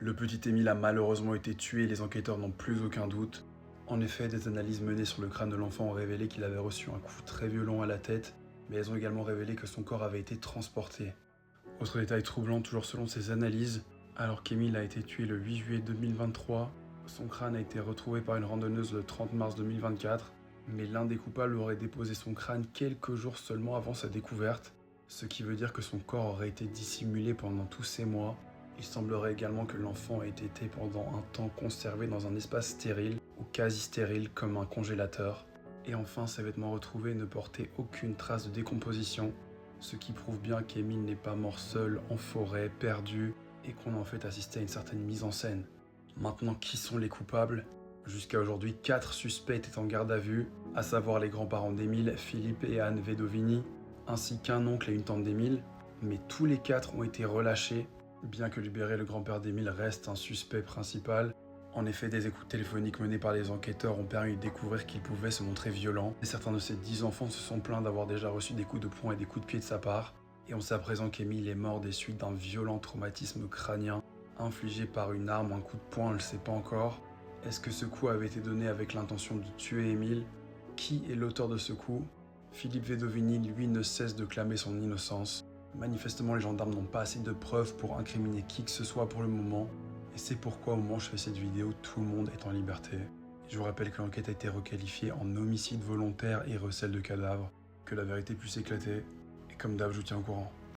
Le petit Émile a malheureusement été tué et les enquêteurs n'ont plus aucun doute. En effet, des analyses menées sur le crâne de l'enfant ont révélé qu'il avait reçu un coup très violent à la tête, mais elles ont également révélé que son corps avait été transporté. Autre détail troublant, toujours selon ces analyses, alors qu'Émile a été tué le 8 juillet 2023, son crâne a été retrouvé par une randonneuse le 30 mars 2024, mais l'un des coupables aurait déposé son crâne quelques jours seulement avant sa découverte, ce qui veut dire que son corps aurait été dissimulé pendant tous ces mois. Il semblerait également que l'enfant ait été pendant un temps conservé dans un espace stérile ou quasi stérile comme un congélateur. Et enfin, ses vêtements retrouvés ne portaient aucune trace de décomposition, ce qui prouve bien qu'Émile n'est pas mort seul en forêt, perdu, et qu'on a en fait assisté à une certaine mise en scène. Maintenant, qui sont les coupables ? Jusqu'à aujourd'hui, 4 suspects étaient en garde à vue, à savoir les grands-parents d'Émile, Philippe et Anne Vedovini, ainsi qu'un oncle et une tante d'Émile, mais tous les 4 ont été relâchés, bien que libéré, le grand-père d'Émile reste un suspect principal. En effet, des écoutes téléphoniques menées par les enquêteurs ont permis de découvrir qu'il pouvait se montrer violent, et certains de ces 10 enfants se sont plaints d'avoir déjà reçu des coups de poing et des coups de pied de sa part, et on sait à présent qu'Émile est mort des suites d'un violent traumatisme crânien, infligé par une arme ou un coup de poing, on ne le sait pas encore. Est-ce que ce coup avait été donné avec l'intention de tuer Émile ? Qui est l'auteur de ce coup ? Philippe Vedovini, lui, ne cesse de clamer son innocence. Manifestement, les gendarmes n'ont pas assez de preuves pour incriminer qui que ce soit pour le moment, et c'est pourquoi au moment où je fais cette vidéo, tout le monde est en liberté. Et je vous rappelle que l'enquête a été requalifiée en homicide volontaire et recel de cadavres, que la vérité puisse éclater, et comme d'hab, je vous tiens au courant.